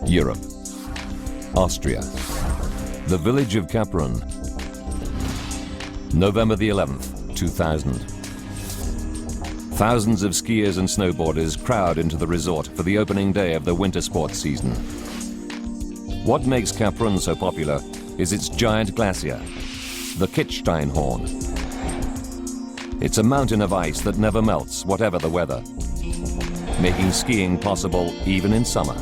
Europe, Austria, the village of Kaprun, November the 11th, 2000. Thousands of skiers and snowboarders crowd into the resort for the opening day of the winter sports season. What makes Kaprun so popular is its giant glacier, the Kitzsteinhorn. It's a mountain of ice that never melts, whatever the weather, making skiing possible even in summer.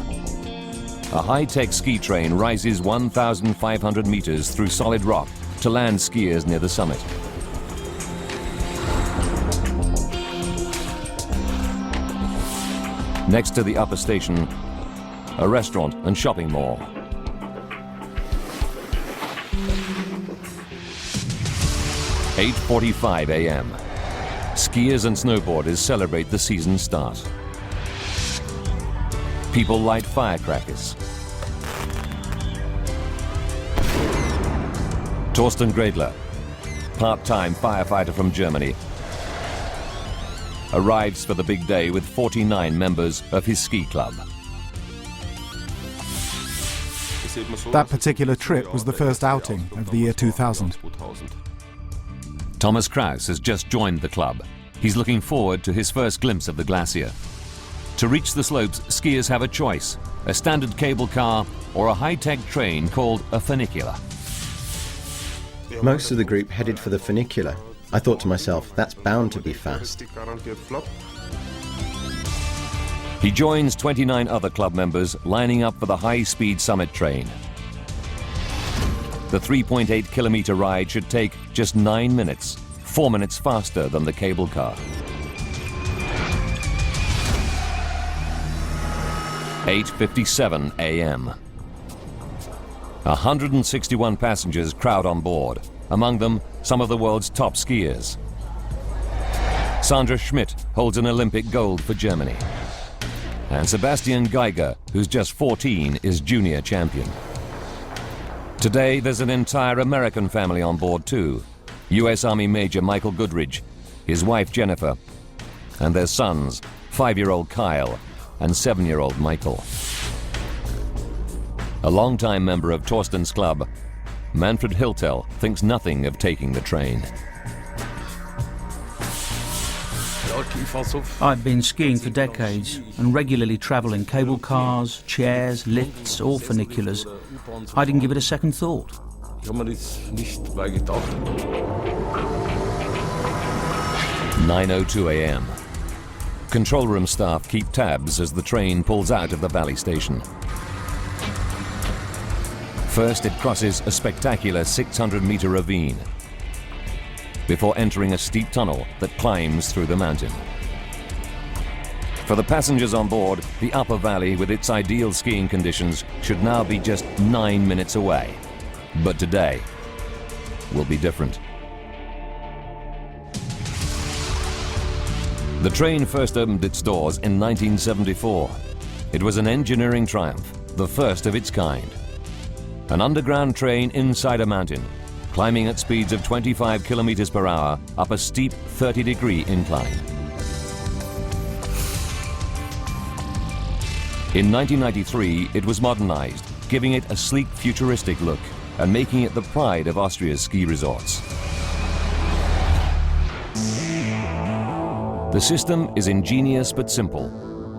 A high-tech ski train rises 1,500 meters through solid rock to land skiers near the summit. Next to the upper station, a restaurant and shopping mall. "8:45 a.m. Skiers and snowboarders celebrate the season start. People light firecrackers. Torsten Gredler, part-time firefighter from Germany, arrives for the big day with 49 members of his ski club. That particular trip was the first outing of the year 2000. Thomas Kraus has just joined the club. He's looking forward to his first glimpse of the glacier. To reach the slopes, skiers have a choice: a standard cable car or a high-tech train called a funicular. Most of the group headed for the funicular. I thought to myself, that's bound to be fast. He joins 29 other club members lining up for the high-speed summit train. The 3.8-kilometer ride should take just 9 minutes, 4 minutes faster than the cable car. 8:57 a.m. 161 passengers crowd on board, among them some of the world's top skiers. Sandra Schmidt holds an Olympic gold for Germany. And Sebastian Geiger, who's just 14, is junior champion. Today there's an entire American family on board too. US Army Major Michael Goodridge, his wife Jennifer, and their sons, 5-year-old Kyle and 7-year-old Michael. A longtime member of Torsten's club, Manfred Hiltel, thinks nothing of taking the train. I've been skiing for decades and regularly travel in cable cars, chairs, lifts or funiculars. I didn't give it a second thought. 9:02 a.m. Control room staff keep tabs as the train pulls out of the valley station. First, it crosses a spectacular 600-meter ravine before entering a steep tunnel that climbs through the mountain. For the passengers on board, the upper valley with its ideal skiing conditions should now be just 9 minutes away. But today will be different. The train first opened its doors in 1974. It was an engineering triumph, the first of its kind. An underground train inside a mountain, climbing at speeds of 25 kilometers per hour up a steep 30-degree incline. In 1993, it was modernized, giving it a sleek, futuristic look and making it the pride of Austria's ski resorts. The system is ingenious but simple.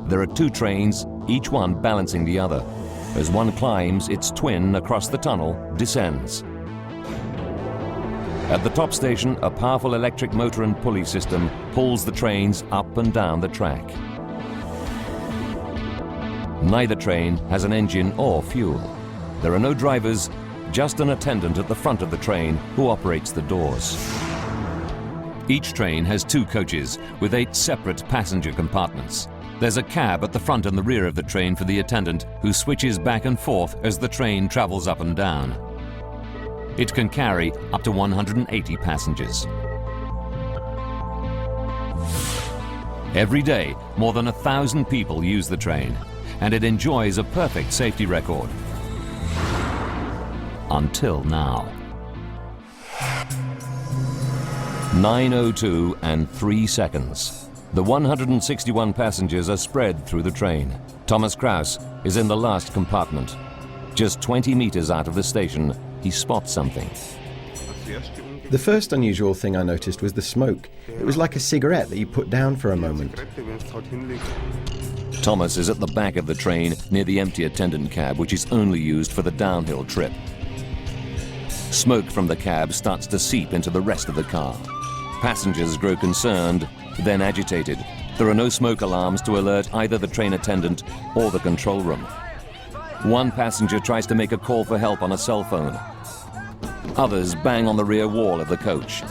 There are 2 trains, each one balancing the other. As one climbs, its twin across the tunnel descends. At the top station, a powerful electric motor and pulley system pulls the trains up and down the track. Neither train has an engine or fuel. There are no drivers, just an attendant at the front of the train who operates the doors. Each train has 2 coaches with 8 separate passenger compartments. There's a cab at the front and the rear of the train for the attendant, who switches back and forth as the train travels up and down. It can carry up to 180 passengers. Every day, more than 1,000 people use the train, and it enjoys a perfect safety record. Until now. 9:02 and 3 seconds. The 161 passengers are spread through the train. Thomas Kraus is in the last compartment. Just 20 meters out of the station, he spots something. The first unusual thing I noticed was the smoke. It was like a cigarette that you put down for a moment. Thomas is at the back of the train near the empty attendant cab, which is only used for the downhill trip. Smoke from the cab starts to seep into the rest of the car. Passengers grow concerned, then agitated. There are no smoke alarms to alert either the train attendant or the control room. One passenger tries to make a call for help on a cell phone. Others bang on the rear wall of the coach.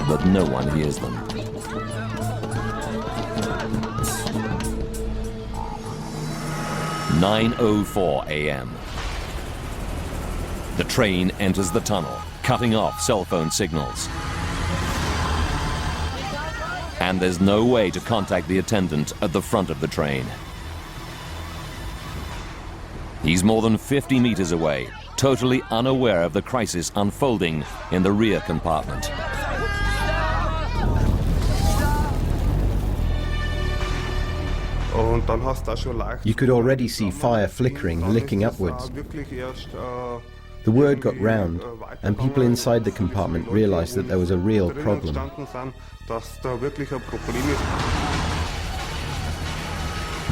But no one hears them. "9:04 a.m. The train enters the tunnel, cutting off cell phone signals. And there's no way to contact the attendant at the front of the train. He's more than 50 meters away, totally unaware of the crisis unfolding in the rear compartment. You could already see fire flickering, licking upwards. The word got round, and people inside the compartment realized that there was a real problem.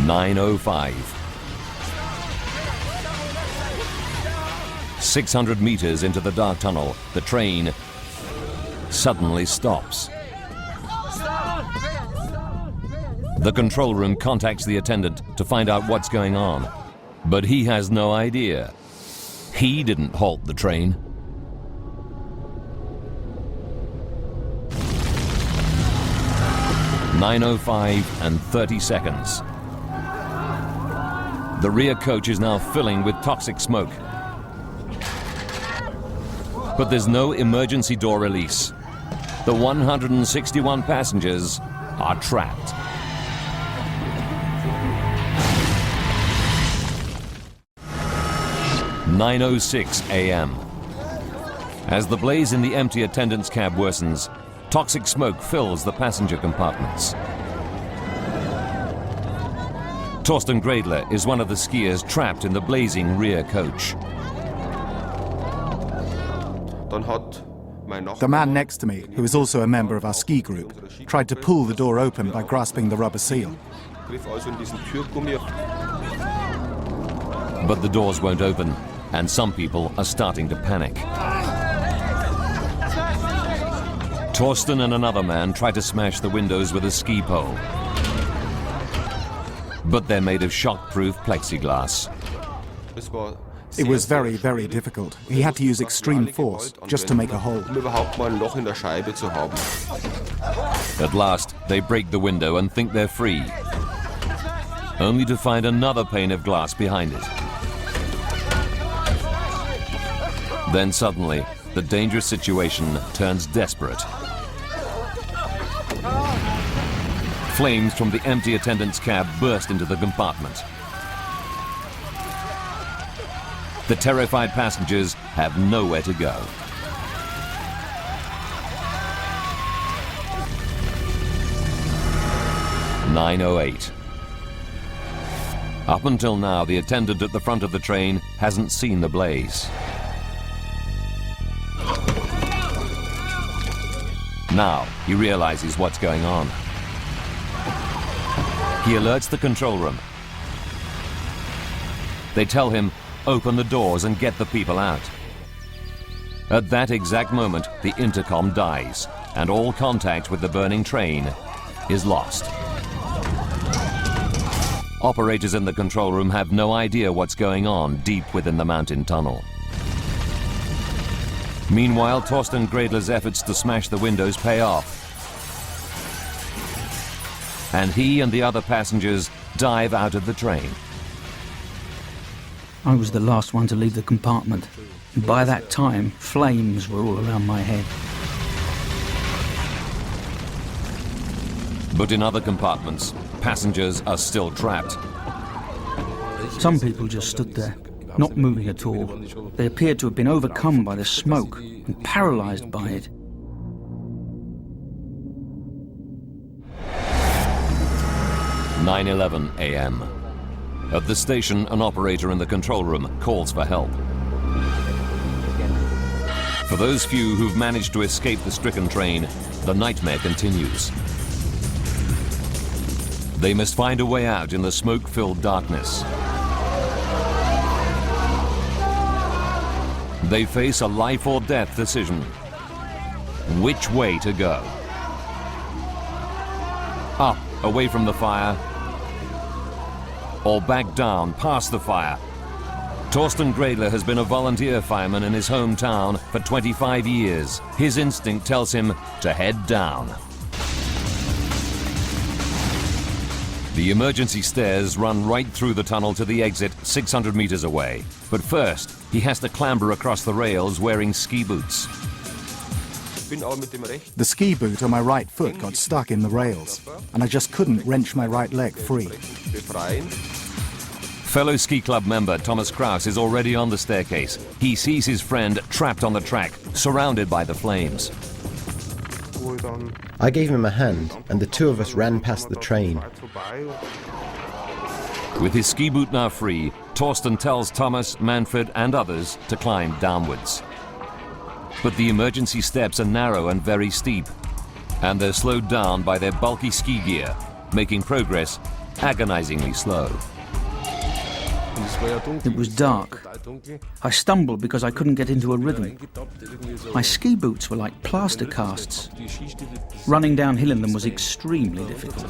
9:05. 600 meters into the dark tunnel, the train suddenly stops. The control room contacts the attendant to find out what's going on, but he has no idea. He didn't halt the train. "9:05 and 30 seconds. The rear coach is now filling with toxic smoke. But there's no emergency door release. The 161 passengers are trapped. "9:06 a.m. As the blaze in the empty attendant's cab worsens, toxic smoke fills the passenger compartments. Torsten Gredler is one of the skiers trapped in the blazing rear coach. The man next to me, who is also a member of our ski group, tried to pull the door open by grasping the rubber seal. But the doors won't open, and some people are starting to panic. Torsten and another man try to smash the windows with a ski pole. But they're made of shock-proof plexiglass. It was very, very difficult. He had to use extreme force just to make a hole. At last, they break the window and think they're free, only to find another pane of glass behind it. Then suddenly, the dangerous situation turns desperate. Flames from the empty attendant's cab burst into the compartment. The terrified passengers have nowhere to go. "9:08. Up until now, the attendant at the front of the train hasn't seen the blaze. Now he realizes what's going on. He alerts the control room. They tell him, open the doors and get the people out. At that exact moment, the intercom dies, and all contact with the burning train is lost. Operators in the control room have no idea what's going on deep within the mountain tunnel. Meanwhile, Torsten Gredler's efforts to smash the windows pay off. And he and the other passengers dive out of the train. I was the last one to leave the compartment. And by that time, flames were all around my head. But in other compartments, passengers are still trapped. Some people just stood there, not moving at all. They appeared to have been overcome by the smoke and paralyzed by it. 9:11 a.m. At the station, an operator in the control room calls for help. For those few who've managed to escape the stricken train, the nightmare continues. They must find a way out in the smoke-filled darkness. They face a life or death decision. Which way to go? Up, away from the fire, or back down, past the fire? Torsten Gredler has been a volunteer fireman in his hometown for 25 years. His instinct tells him to head down. The emergency stairs run right through the tunnel to the exit 600 meters away. But first, he has to clamber across the rails wearing ski boots. The ski boot on my right foot got stuck in the rails, and I just couldn't wrench my right leg free. Fellow ski club member Thomas Kraus is already on the staircase. He sees his friend trapped on the track, surrounded by the flames. I gave him a hand, and the two of us ran past the train. With his ski boot now free, Torsten tells Thomas, Manfred and others to climb downwards. But the emergency steps are narrow and very steep, and they're slowed down by their bulky ski gear, making progress agonizingly slow. It was dark. I stumbled because I couldn't get into a rhythm. My ski boots were like plaster casts. Running downhill in them was extremely difficult.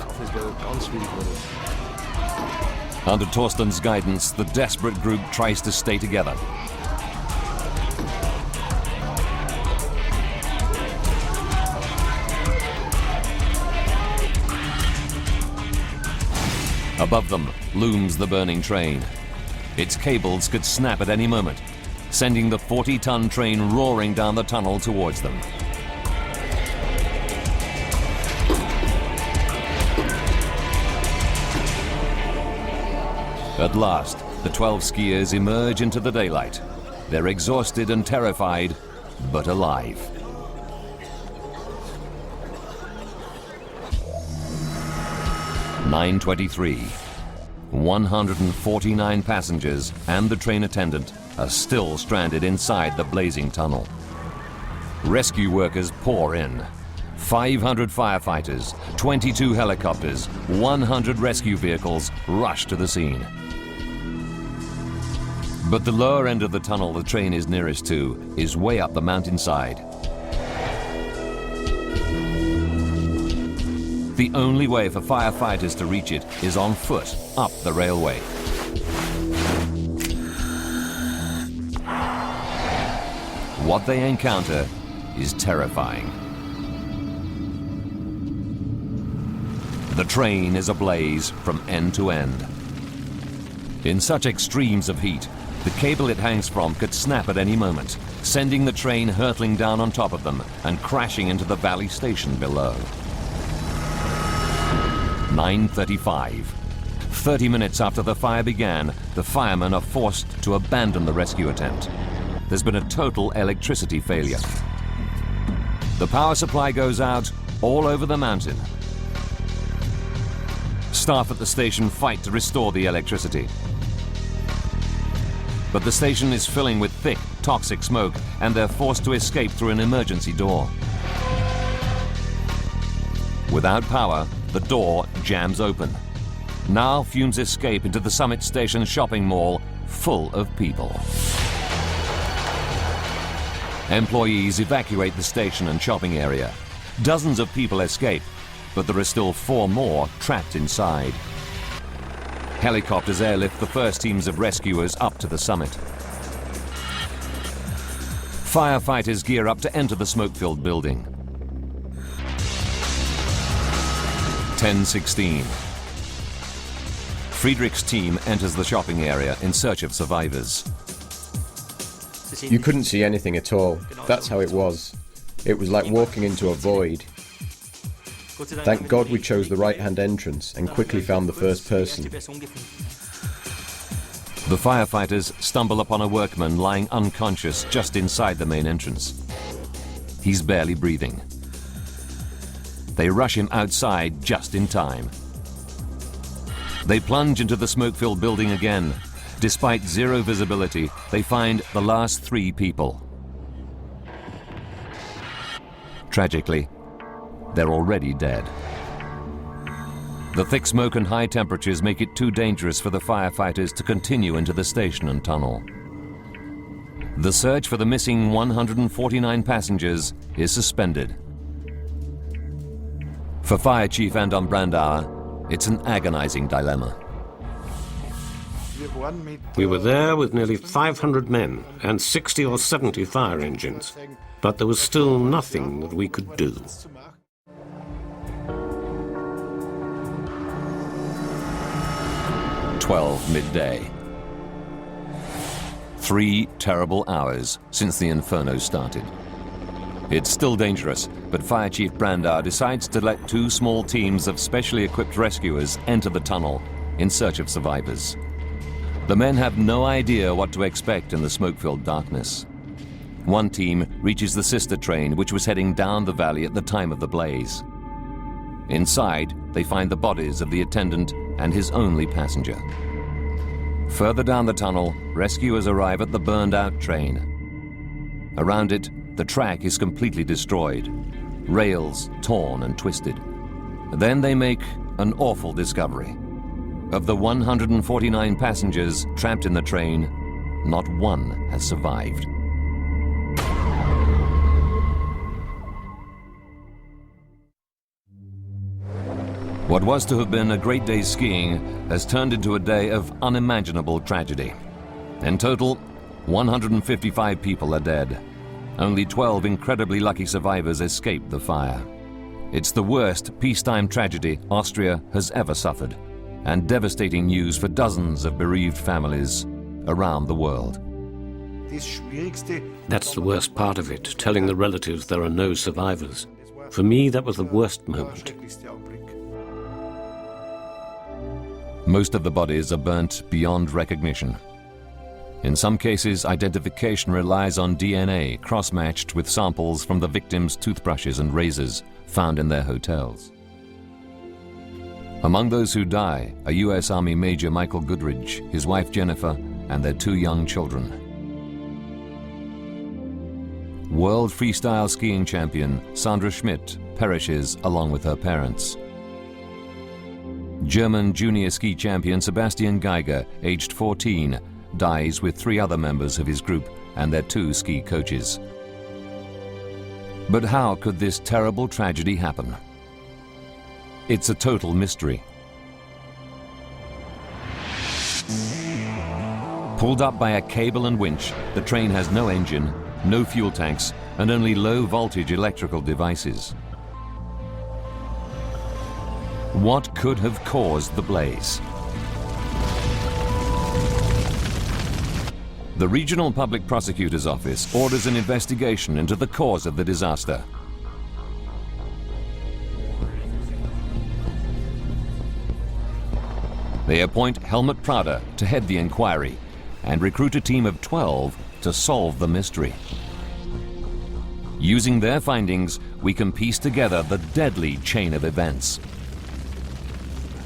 Under Torsten's guidance, the desperate group tries to stay together. Above them looms the burning train. Its cables could snap at any moment, sending the 40-ton train roaring down the tunnel towards them. At last, the 12 skiers emerge into the daylight. They're exhausted and terrified, but alive. (9:23). 149 passengers and the train attendant are still stranded inside the blazing tunnel. Rescue workers pour in. 500 firefighters, 22 helicopters, 100 rescue vehicles rush to the scene. But the lower end of the tunnel the train is nearest to is way up the mountainside. The only way for firefighters to reach it is on foot up the railway. What they encounter is terrifying. The train is ablaze from end to end. In such extremes of heat, the cable it hangs from could snap at any moment, sending the train hurtling down on top of them and crashing into the valley station below. 9:35. 30 minutes after the fire began, the firemen are forced to abandon the rescue attempt. There's been a total electricity failure. The power supply goes out all over the mountain. Staff at the station fight to restore the electricity. But the station is filling with thick, toxic smoke, and they're forced to escape through an emergency door. Without power, the door jams open. Now fumes escape into the Summit Station shopping mall, full of people. Employees evacuate the station and shopping area. Dozens of people escape, but there are still 4 more trapped inside. Helicopters airlift the first teams of rescuers up to the summit. Firefighters gear up to enter the smoke-filled building. 10:16. Friedrich's team enters the shopping area in search of survivors. You couldn't see anything at all. That's how it was. It was like walking into a void. Thank God we chose the right-hand entrance and quickly found the first person. The firefighters stumble upon a workman lying unconscious just inside the main entrance. He's barely breathing. They rush him outside just in time. They plunge into the smoke-filled building again. Despite zero visibility, they find the last 3 people. Tragically, they're already dead. The thick smoke and high temperatures make it too dangerous for the firefighters to continue into the station and tunnel. The search for the missing 149 passengers is suspended. For Fire Chief Anton Brandauer, it's an agonizing dilemma. We were there with nearly 500 men and 60 or 70 fire engines, but there was still nothing that we could do. 12 midday. 3 terrible hours since the inferno started. It's still dangerous, but Fire Chief Brandauer decides to let 2 small teams of specially equipped rescuers enter the tunnel in search of survivors. The men have no idea what to expect in the smoke-filled darkness. One team reaches the sister train, which was heading down the valley at the time of the blaze. Inside, they find the bodies of the attendant and his only passenger. Further down the tunnel, rescuers arrive at the burned-out train. Around it, the track is completely destroyed, rails torn and twisted. Then they make an awful discovery. Of the 149 passengers trapped in the train, not one has survived. What was to have been a great day's skiing has turned into a day of unimaginable tragedy. In total, 155 people are dead. Only 12 incredibly lucky survivors escaped the fire. It's the worst peacetime tragedy Austria has ever suffered, and devastating news for dozens of bereaved families around the world. That's the worst part of it, telling the relatives there are no survivors. For me, that was the worst moment. Most of the bodies are burnt beyond recognition. In some cases, identification relies on DNA cross-matched with samples from the victims' toothbrushes and razors found in their hotels. Among those who die are US Army Major Michael Goodridge, his wife Jennifer, and their 2 young children. World freestyle skiing champion Sandra Schmidt perishes along with her parents. German junior ski champion Sebastian Geiger, aged 14, dies with 3 other members of his group and their 2 ski coaches. But how could this terrible tragedy happen? It's a total mystery. Pulled up by a cable and winch, the train has no engine, no fuel tanks, and only low-voltage electrical devices. What could have caused the blaze? The Regional Public Prosecutor's Office orders an investigation into the cause of the disaster. They appoint Helmut Prader to head the inquiry and recruit a team of 12 to solve the mystery. Using their findings, we can piece together the deadly chain of events.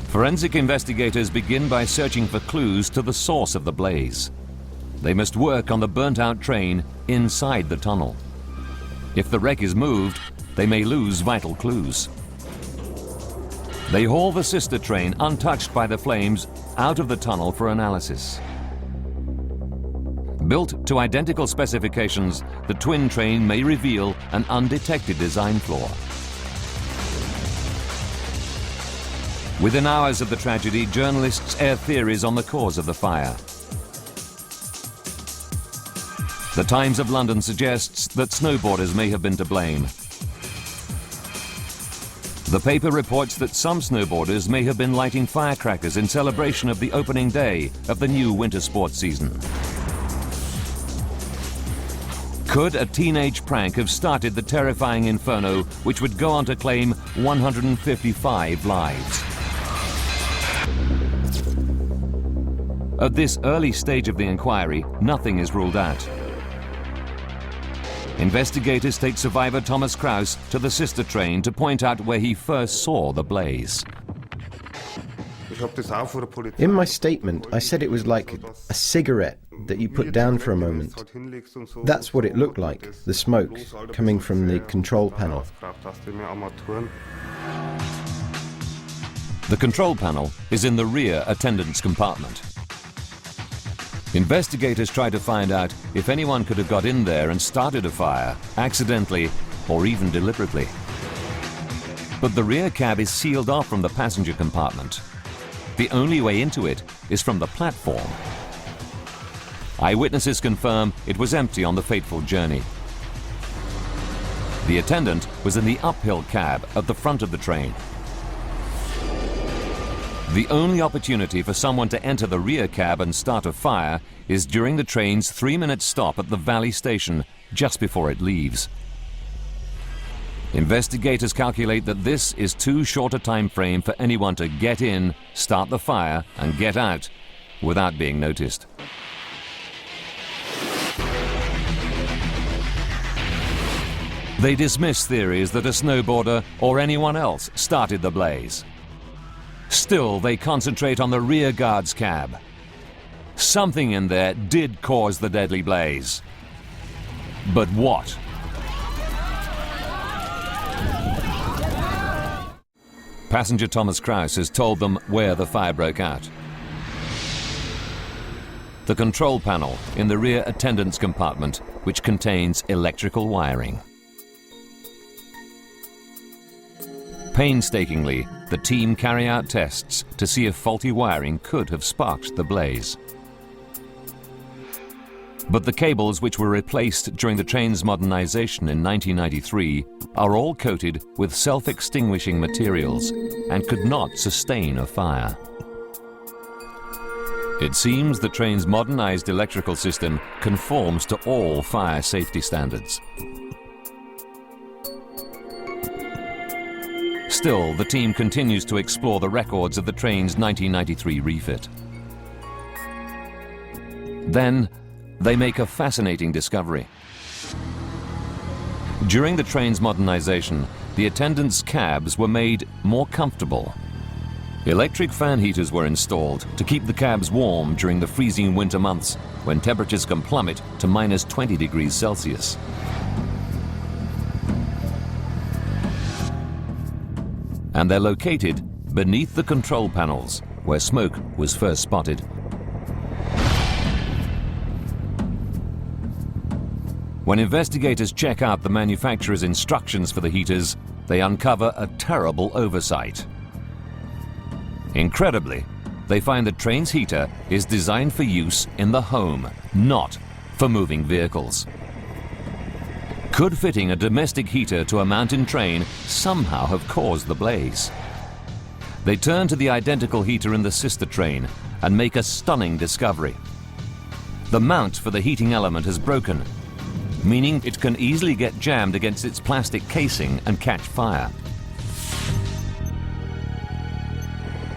Forensic investigators begin by searching for clues to the source of the blaze. They must work on the burnt-out train inside the tunnel. If the wreck is moved, they may lose vital clues. They haul the sister train, untouched by the flames, out of the tunnel for analysis. Built to identical specifications, the twin train may reveal an undetected design flaw. Within hours of the tragedy, journalists air theories on the cause of the fire. The Times of London suggests that snowboarders may have been to blame. The paper reports that some snowboarders may have been lighting firecrackers in celebration of the opening day of the new winter sports season. Could a teenage prank have started the terrifying inferno, which would go on to claim 155 lives? At this early stage of the inquiry, nothing is ruled out. Investigators take survivor Thomas Kraus to the sister train to point out where he first saw the blaze. In my statement, I said it was like a cigarette that you put down for a moment. That's what it looked like, the smoke coming from the control panel. The control panel is in the rear attendance compartment. Investigators try to find out if anyone could have got in there and started a fire, accidentally or even deliberately. But the rear cab is sealed off from the passenger compartment. The only way into it is from the platform. Eyewitnesses confirm it was empty on the fateful journey. The attendant was in the uphill cab at the front of the train. The only opportunity for someone to enter the rear cab and start a fire is during the train's 3-minute stop at the Valley station just before it leaves. Investigators calculate that this is too short a time frame for anyone to get in, start the fire, and get out without being noticed. They dismiss theories that a snowboarder or anyone else started the blaze. Still, they concentrate on the rear guard's cab. Something in there did cause the deadly blaze. But what? Passenger Thomas Kraus has told them where the fire broke out. The control panel in the rear attendance compartment, which contains electrical wiring. Painstakingly, the team carry out tests to see if faulty wiring could have sparked the blaze. But the cables which were replaced during the train's modernization in 1993 are all coated with self-extinguishing materials and could not sustain a fire. It seems the train's modernized electrical system conforms to all fire safety standards. Still, the team continues to explore the records of the train's 1993 refit. Then, they make a fascinating discovery. During the train's modernization, the attendants' cabs were made more comfortable. Electric fan heaters were installed to keep the cabs warm during the freezing winter months when temperatures can plummet to minus 20 degrees Celsius. And they're located beneath the control panels, where smoke was first spotted. When investigators check out the manufacturer's instructions for the heaters, they uncover a terrible oversight. Incredibly, they find the train's heater is designed for use in the home, not for moving vehicles. Could fitting a domestic heater to a mountain train somehow have caused the blaze? They turn to the identical heater in the sister train and make a stunning discovery. The mount for the heating element has broken, meaning it can easily get jammed against its plastic casing and catch fire.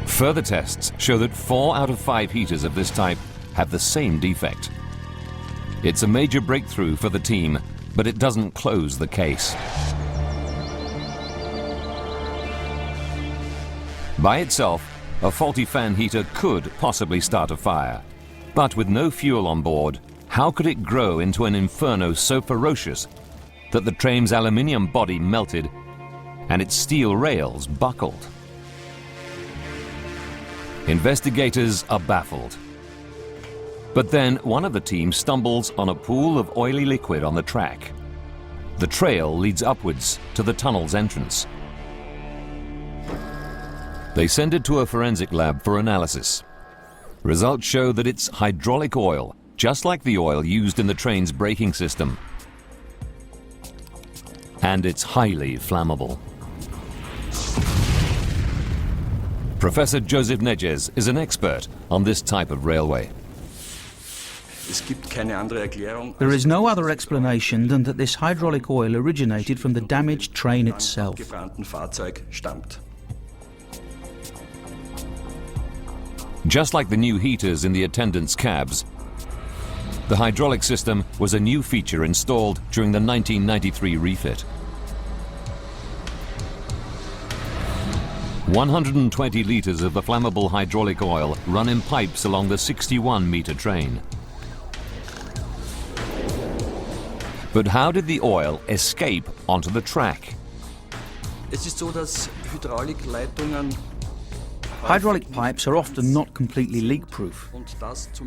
Further tests show that 4 out of 5 heaters of this type have the same defect. It's a major breakthrough for the team, but it doesn't close the case. By itself, a faulty fan heater could possibly start a fire. But with no fuel on board, how could it grow into an inferno so ferocious that the train's aluminium body melted and its steel rails buckled? Investigators are baffled. But then one of the team stumbles on a pool of oily liquid on the track. The trail leads upwards to the tunnel's entrance. They send it to a forensic lab for analysis. Results show that it's hydraulic oil, just like the oil used in the train's braking system. And it's highly flammable. Professor Joseph Nedges is an expert on this type of railway. There is no other explanation than that this hydraulic oil originated from the damaged train itself. Just like the new heaters in the attendants' cabs, the hydraulic system was a new feature installed during the 1993 refit. 120 litres of the flammable hydraulic oil run in pipes along the 61-metre train. But how did the oil escape onto the track? Hydraulic pipes are often not completely leak-proof,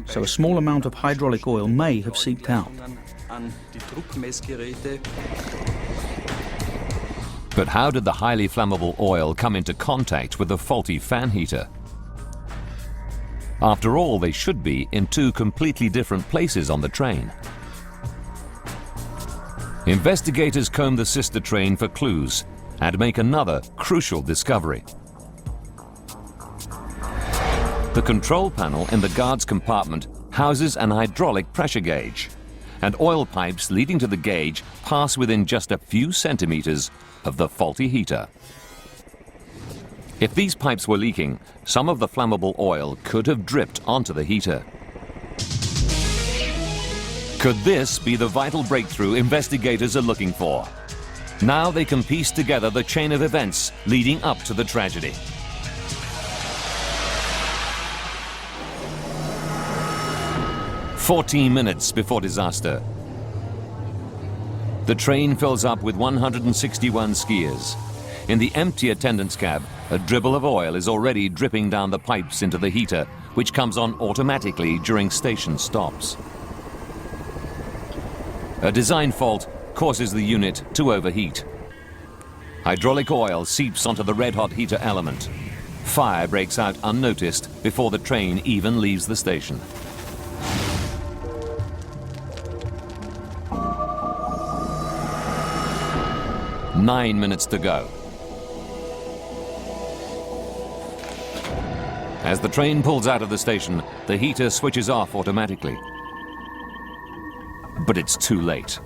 so a small amount of hydraulic oil may have seeped out. But how did the highly flammable oil come into contact with the faulty fan heater? After all, they should be in two completely different places on the train. Investigators comb the sister train for clues and make another crucial discovery. The control panel in the guard's compartment houses an hydraulic pressure gauge, and oil pipes leading to the gauge pass within just a few centimeters of the faulty heater. If these pipes were leaking, some of the flammable oil could have dripped onto the heater. Could this be the vital breakthrough investigators are looking for? Now they can piece together the chain of events leading up to the tragedy. "14 minutes before disaster. The train fills up with 161 skiers. In the empty attendance cab, a dribble of oil is already dripping down the pipes into the heater, which comes on automatically during station stops. A design fault causes the unit to overheat. Hydraulic oil seeps onto the red-hot heater element. Fire breaks out unnoticed before the train even leaves the station. "9 minutes to go. As the train pulls out of the station, the heater switches off automatically. But it's too late.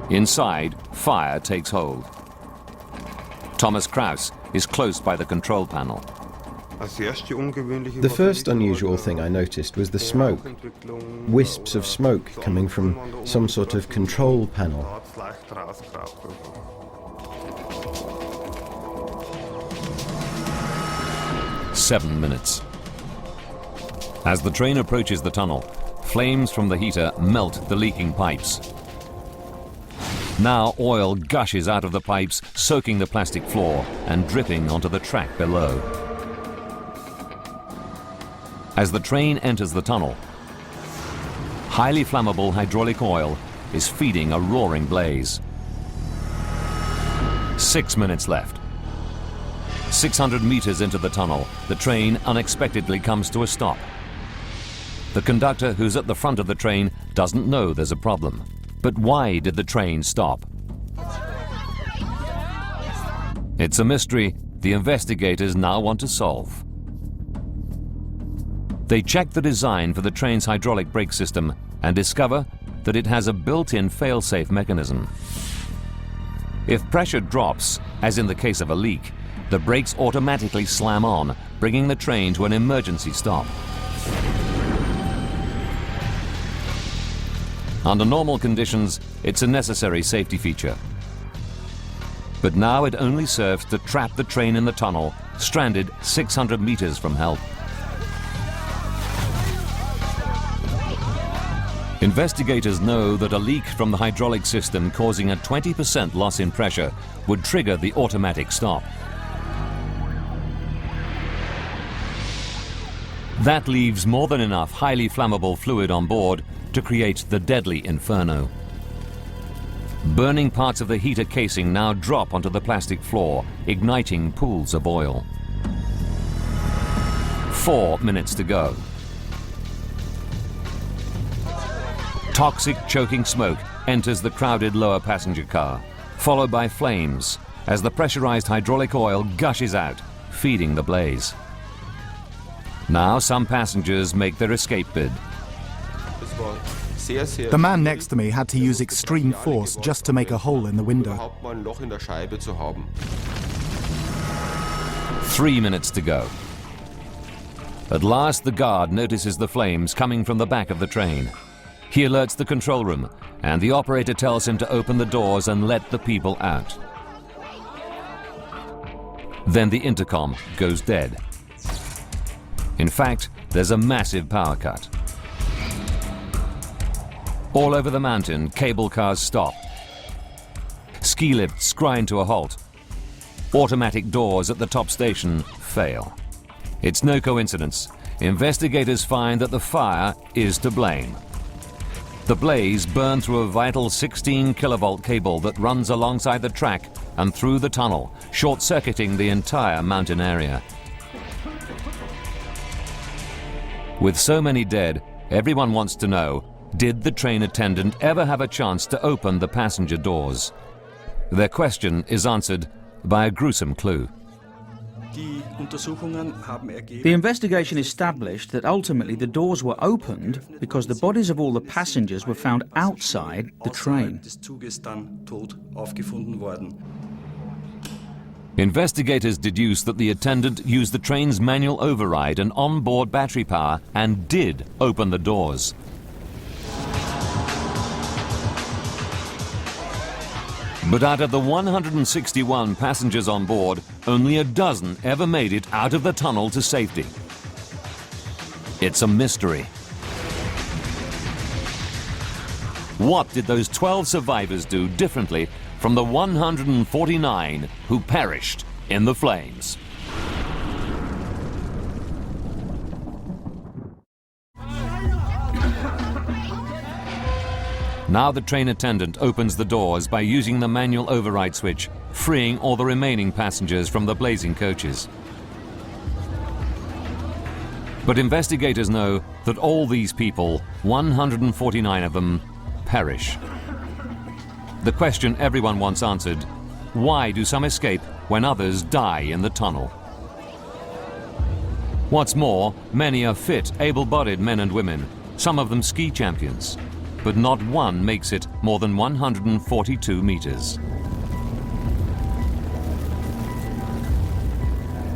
Inside, fire takes hold. Thomas Kraus is close by the control panel. The first unusual thing I noticed was the smoke. Wisps of smoke coming from some sort of control panel. "7 minutes. As the train approaches the tunnel, flames from the heater melt the leaking pipes. Now oil gushes out of the pipes, soaking the plastic floor and dripping onto the track below. As the train enters the tunnel, highly flammable hydraulic oil is feeding a roaring blaze. 6 minutes left. 600 meters into the tunnel, the train unexpectedly comes to a stop. The conductor who's at the front of the train doesn't know there's a problem. But why did the train stop? It's a mystery the investigators now want to solve. They check the design for the train's hydraulic brake system and discover that it has a built-in fail-safe mechanism. If pressure drops, as in the case of a leak, the brakes automatically slam on, bringing the train to an emergency stop. Under normal conditions, it's a necessary safety feature. But now it only serves to trap the train in the tunnel, stranded 600 meters from help. Investigators know that a leak from the hydraulic system causing a 20% loss in pressure would trigger the automatic stop. That leaves more than enough highly flammable fluid on board to create the deadly inferno. Burning parts of the heater casing now drop onto the plastic floor, igniting pools of oil. 4 minutes to go. Toxic, choking smoke enters the crowded lower passenger car, followed by flames as the pressurized hydraulic oil gushes out, feeding the blaze. Now some passengers make their escape bid. The man next to me had to use extreme force just to make a hole in the window. 3 minutes to go. At last, the guard notices the flames coming from the back of the train. He alerts the control room, and the operator tells him to open the doors and let the people out. Then the intercom goes dead. In fact, there's a massive power cut. All over the mountain, cable cars stop. Ski lifts grind to a halt. Automatic doors at the top station fail. It's no coincidence. Investigators find that the fire is to blame. The blaze burned through a vital 16 kilovolt cable that runs alongside the track and through the tunnel, short-circuiting the entire mountain area. With so many dead, everyone wants to know, did the train attendant ever have a chance to open the passenger doors? Their question is answered by a gruesome clue. The investigation established that ultimately the doors were opened because the bodies of all the passengers were found outside the train. Investigators deduce that the attendant used the train's manual override and onboard battery power and did open the doors. But out of the 161 passengers on board, only a dozen ever made it out of the tunnel to safety. It's a mystery. What did those 12 survivors do differently from the 149 who perished in the flames? Now the train attendant opens the doors by using the manual override switch, freeing all the remaining passengers from the blazing coaches. But investigators know that all these people, 149 of them, perish. The question everyone wants answered: why do some escape when others die in the tunnel? What's more, many are fit, able-bodied men and women, some of them ski champions. But not one makes it more than 142 meters.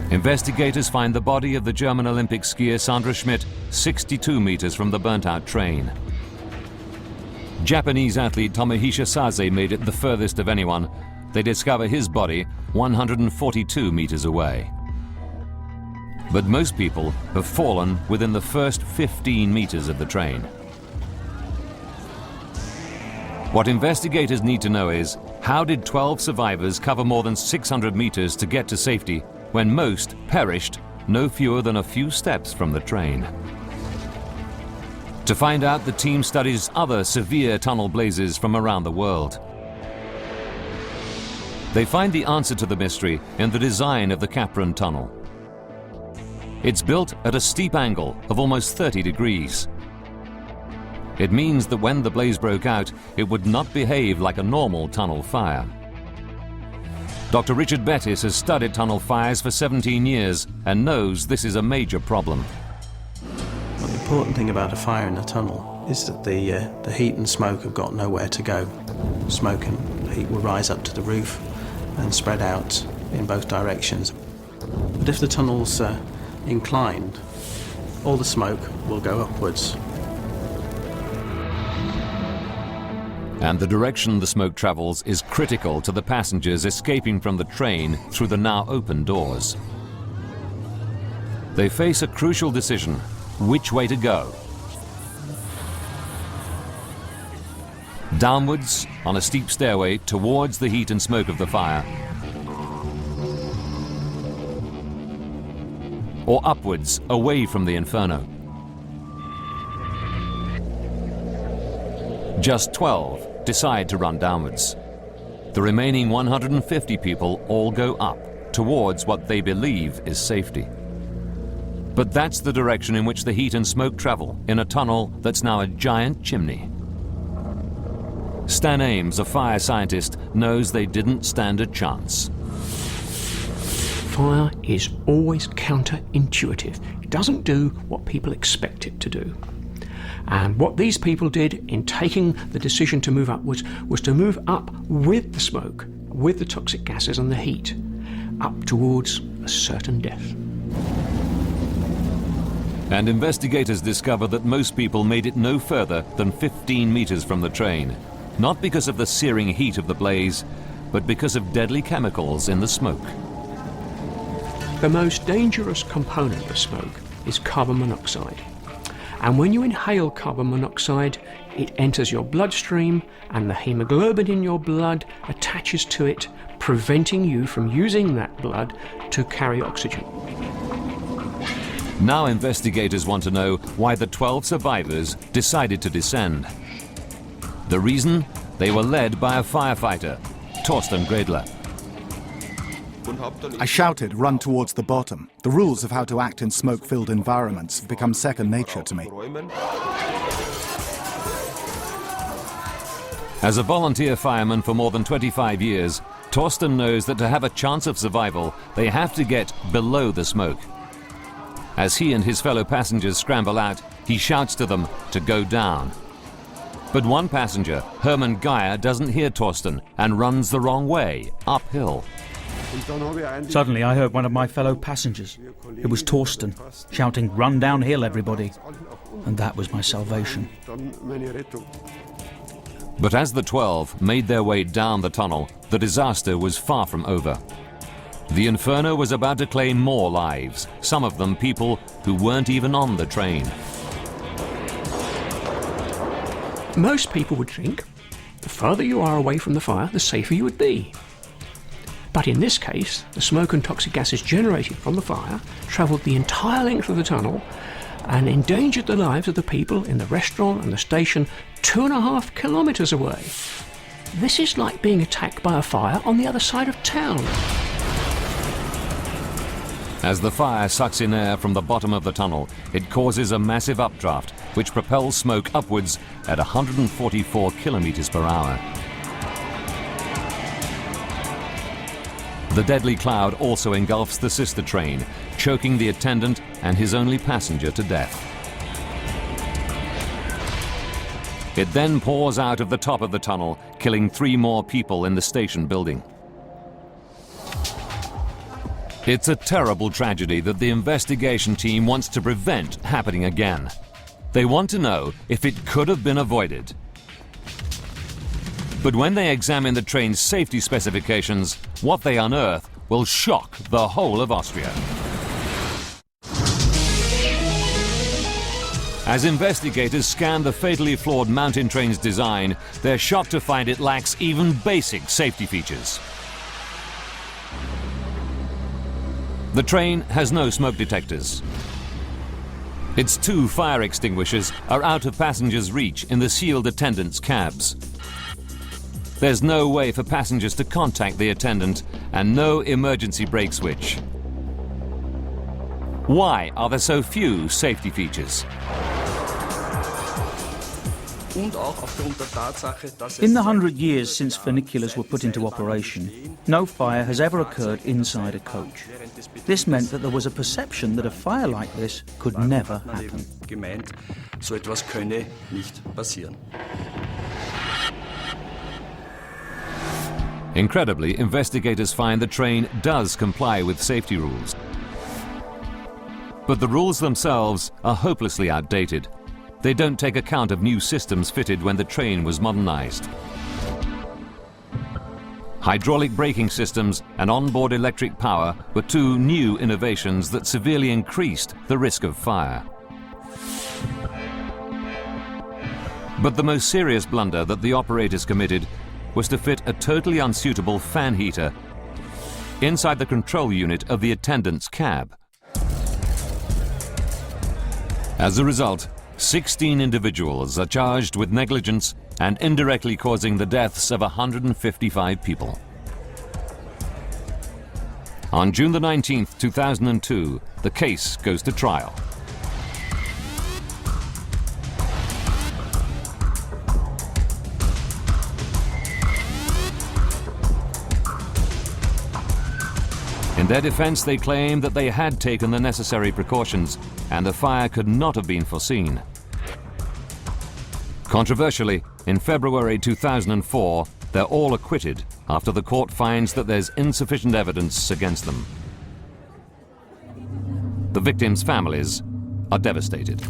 Investigators find the body of the German Olympic skier Sandra Schmidt 62 meters from the burnt-out train. Japanese athlete Tomohisa Sase made it the furthest of anyone. They discover his body 142 meters away. But most people have fallen within the first 15 meters of the train. What investigators need to know is, how did 12 survivors cover more than 600 meters to get to safety when most perished no fewer than a few steps from the train? To find out, the team studies other severe tunnel blazes from around the world. They find the answer to the mystery in the design of the Kaprun tunnel. It's built at a steep angle of almost 30 degrees. It means that when the blaze broke out, it would not behave like a normal tunnel fire. Dr. Richard Bettis has studied tunnel fires for 17 years and knows this is a major problem. Well, the important thing about a fire in a tunnel is that the heat and smoke have got nowhere to go. Smoke and heat will rise up to the roof and spread out in both directions. But if the tunnel's inclined, all the smoke will go upwards. And the direction the smoke travels is critical to the passengers escaping from the train through the now open doors. They face a crucial decision: which way to go. Downwards on a steep stairway towards the heat and smoke of the fire, or upwards away from the inferno. Just 12 decide to run downwards. The remaining 150 people all go up towards what they believe is safety. But that's the direction in which the heat and smoke travel in a tunnel that's now a giant chimney. Stan Ames, a fire scientist, knows they didn't stand a chance. Fire is always counterintuitive. It doesn't do what people expect it to do. And what these people did in taking the decision to move upwards was to move up with the smoke, with the toxic gases and the heat, up towards a certain death. And investigators discover that most people made it no further than 15 meters from the train, not because of the searing heat of the blaze, but because of deadly chemicals in the smoke. The most dangerous component of smoke is carbon monoxide. And when you inhale carbon monoxide, it enters your bloodstream and the hemoglobin in your blood attaches to it, preventing you from using that blood to carry oxygen. Now investigators want to know why the 12 survivors decided to descend. The reason? They were led by a firefighter, Torsten Gredler. I shouted, "Run towards the bottom." The rules of how to act in smoke-filled environments have become second nature to me. As a volunteer fireman for more than 25 years, Torsten knows that to have a chance of survival, they have to get below the smoke. As he and his fellow passengers scramble out, he shouts to them to go down. But one passenger, Hermann Geyer, doesn't hear Torsten and runs the wrong way, uphill. Suddenly I heard one of my fellow passengers. It was Torsten, shouting, "Run downhill, everybody." And that was my salvation. But as the 12 made their way down the tunnel, the disaster was far from over. The inferno was about to claim more lives, some of them people who weren't even on the train. Most people would think the further you are away from the fire, the safer you would be. But in this case, the smoke and toxic gases generated from the fire travelled the entire length of the tunnel and endangered the lives of the people in the restaurant and the station 2.5 kilometres away. This is like being attacked by a fire on the other side of town. As the fire sucks in air from the bottom of the tunnel, it causes a massive updraft, which propels smoke upwards at 144 kilometers per hour. The deadly cloud also engulfs the sister train, choking the attendant and his only passenger to death. It then pours out of the top of the tunnel, killing 3 more people in the station building. It's a terrible tragedy that the investigation team wants to prevent happening again. They want to know if it could have been avoided. But when they examine the train's safety specifications, what they unearth will shock the whole of Austria. As investigators scan the fatally flawed mountain train's design, they're shocked to find it lacks even basic safety features. The train has no smoke detectors. Its 2 fire extinguishers are out of passengers' reach in the sealed attendants' cabs. There's no way for passengers to contact the attendant and no emergency brake switch. Why are there so few safety features? In the 100 years since funiculars were put into operation, no fire has ever occurred inside a coach. This meant that there was a perception that a fire like this could never happen. Incredibly, investigators find the train does comply with safety rules. But the rules themselves are hopelessly outdated. They don't take account of new systems fitted when the train was modernized. Hydraulic braking systems and onboard electric power were 2 new innovations that severely increased the risk of fire. But the most serious blunder that the operators committed was to fit a totally unsuitable fan heater inside the control unit of the attendant's cab. As a result, 16 individuals are charged with negligence and indirectly causing the deaths of 155 people. On June the 19th, 2002, the case goes to trial. In their defense, they claim that they had taken the necessary precautions and the fire could not have been foreseen. Controversially, in February 2004, they're all acquitted after the court finds that there's insufficient evidence against them. The victims' families are devastated.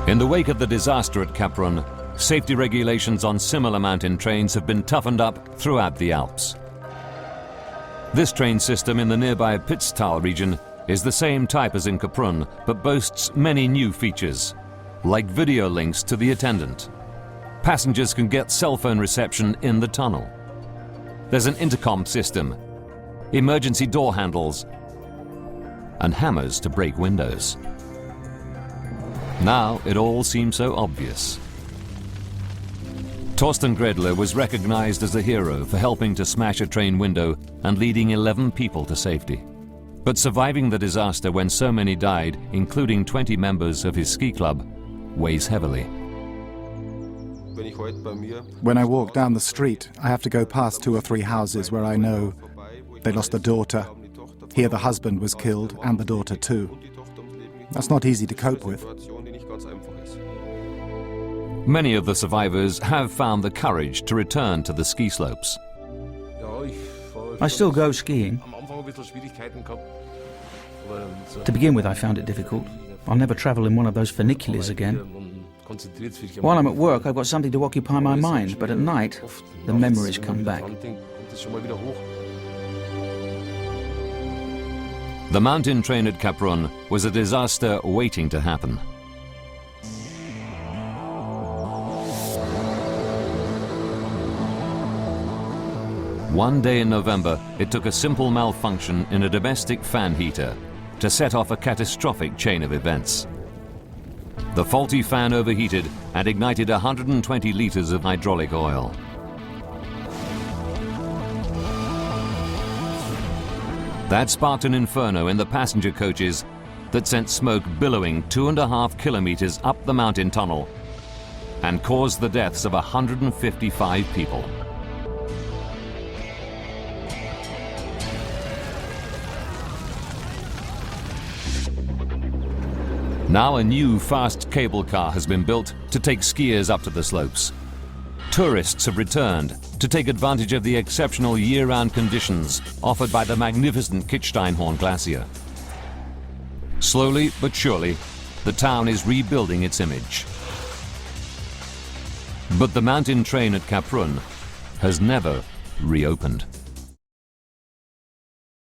In the wake of the disaster at Kaprun, safety regulations on similar mountain trains have been toughened up throughout the Alps. This train system in the nearby Pitztal region is the same type as in Kaprun, but boasts many new features, like video links to the attendant. Passengers can get cell phone reception in the tunnel. There's an intercom system, emergency door handles, and hammers to break windows. Now it all seems so obvious. Torsten Gredler was recognized as a hero for helping to smash a train window and leading 11 people to safety. But surviving the disaster when so many died, including 20 members of his ski club, weighs heavily. When I walk down the street, I have to go past 2 or 3 houses where I know they lost a daughter. Here the husband was killed and the daughter too. That's not easy to cope with. Many of the survivors have found the courage to return to the ski slopes. I still go skiing. To begin with, I found it difficult. I'll never travel in one of those funiculars again. While I'm at work, I've got something to occupy my mind, but at night, the memories come back. The mountain train at Kaprun was a disaster waiting to happen. One day in November, it took a simple malfunction in a domestic fan heater to set off a catastrophic chain of events. The faulty fan overheated and ignited 120 litres of hydraulic oil. That sparked an inferno in the passenger coaches that sent smoke billowing 2.5 kilometers up the mountain tunnel and caused the deaths of 155 people. Now a new fast cable car has been built to take skiers up to the slopes. Tourists have returned to take advantage of the exceptional year-round conditions offered by the magnificent Kitzsteinhorn Glacier. Slowly but surely, the town is rebuilding its image. But the mountain train at Kaprun has never reopened.